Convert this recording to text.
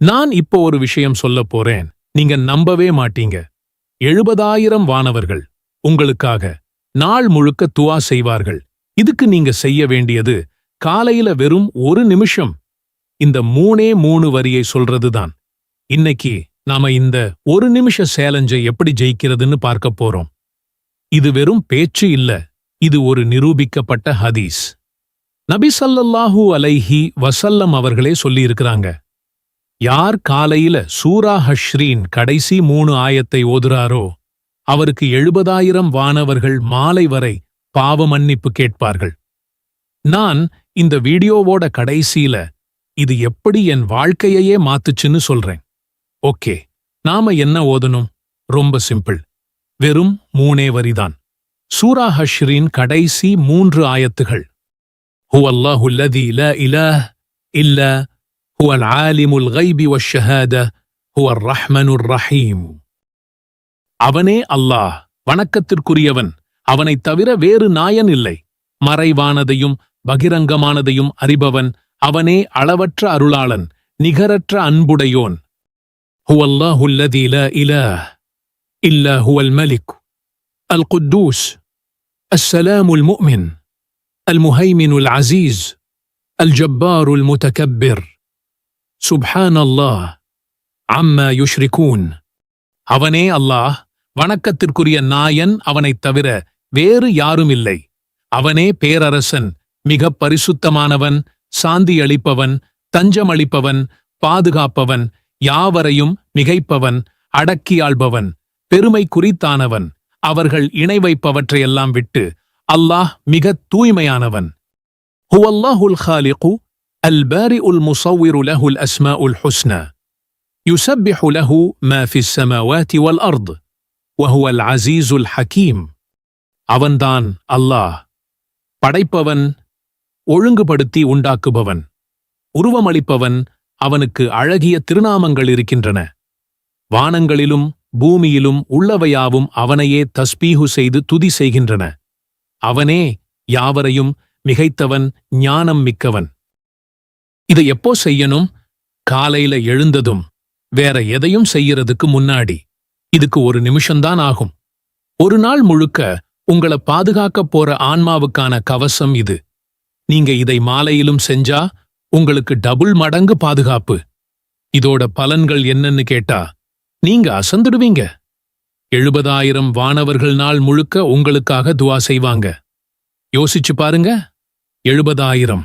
நான் இப்போ ஒரு விஷயம் சொல்லப் போறேன், நீங்க நம்பவே மாட்டீங்க. 70,000 வானவர்கள் உங்களுக்காக நாள் முழுக்க துஆ செய்வார்கள். இதுக்கு நீங்க செய்ய வேண்டியது காலையில வெறும் 1 நிமிஷம் இந்த 3 வரியை சொல்றதுதான். இன்னைக்கு நாம இந்த 1 நிமிஷ சேலஞ்சை எப்படி ஜெயிக்கிறதுன்னு பார்க்க போறோம். இது வெறும் பேச்சு இல்ல, இது ஒரு நிரூபிக்கப்பட்ட ஹதீஸ். நபி ஸல்லல்லாஹு அலைஹி வஸல்லம் அவர்களே சொல்லியிருக்கிறாங்க, யார் காலையில சூரா ஹஷ்ரீன் கடைசி 3 ஆயத்தை ஓதுறாரோ அவருக்கு 70,000 வானவர்கள் மாலை வரை பாவ மன்னிப்பு கேட்பார்கள். நான் இந்த வீடியோவோட கடைசியில இது எப்படி என் வாழ்க்கையையே மாத்துச்சுன்னு சொல்றேன். ஓகே, நாம என்ன ஓதணும்? ரொம்ப சிம்பிள், வெறும் 3 வரிதான். சூரா ஹஷ்ரீன் கடைசி 3 ஆயத்துகள். ஹுவல்லாஹு அல்லதி லா இலாஹ இல்லா ஹுவல் ஆலிமுல் கைபி வஷ்ஷஹாதா ஹுவர் ரஹ்மானுர் ரஹீம். அவனே அல்லாஹ், வணக்கத்திற்குரியவன், அவனைத் தவிர வேறு நாயன் இல்லை. மறைவானதையும் பகிரங்கமானதையும் அறிபவன், அவனே அளவற்ற அருளாளன், நிகரற்ற அன்புடையோன். ஹுவல்லாஹு அல்லதி லா இலாஹ இல்லா ஹுவல் மலிக் அல் குத்தூஸ் அஸ்ஸலாமுல் முஃமின் المهيمن العزيز الجبار المتكبر سبحان الله عما يشركون. அவனே அல்லாஹ், வணக்கத்திற்குரிய நாயன், அவனைத் தவிர வேறு யாரும் இல்லை. அவனே பேரரசன், மிகப் பரிசுத்தமானவன், சாந்தி அளிப்பவன், தஞ்சமளிப்பவன், பாதுகாப்பவன், யாவரையும் மிகைப்பவன், அடக்கியாள்பவன், பெருமை குறித்தானவன். அவர்கள் இணை வைப்பவற்றையெல்லாம் விட்டு அல்லாஹ் மிகத் தூய்மையானவன். ஹுவல்லாஹுல் காலிகு அல் பாரிஉல் முஸவ்விரு லஹுல் அஸ்மாஉல் ஹுஸ்னா யுஸப்பிஹு லஹு மா ஃபிஸ் ஸமாவாதி வல் அர்த் வஹுவல் அஸீஸுல் ஹகீம். அவன்தான் அல்லாஹ், படைப்பவன், ஒழுங்குபடுத்தி உண்டாக்குபவன், உருவமளிப்பவன். அவனுக்கு அழகிய திருநாமங்கள் இருக்கின்றன. வானங்களிலும் பூமியிலும் உள்ளவையாவும் அவனையே தஸ்பீஹு செய்து துதி செய்கின்றன. அவனே யாவரையும் மிகைத்தவன், ஞானம் மிக்கவன். இதை எப்போ செய்யணும்? காலையில எழுந்ததும், வேற எதையும் செய்யறதுக்கு முன்னாடி. இதுக்கு 1 நிமிஷம்தான் ஆகும். ஒரு நாள் முழுக்க உங்களை பாதுகாக்கப் போற ஆன்மாவுக்கான கவசம் இது. நீங்க இதை மாலையிலும் செஞ்சா உங்களுக்கு டபுள் மடங்கு பாதுகாப்பு. இதோட பலன்கள் என்னன்னு கேட்டா நீங்க அசந்துடுவீங்க. 70,000 வானவர்கள் நாள் முழுக்க உங்களுக்காக துஆ செய்வாங்க. யோசிச்சு பாருங்க, 70,000.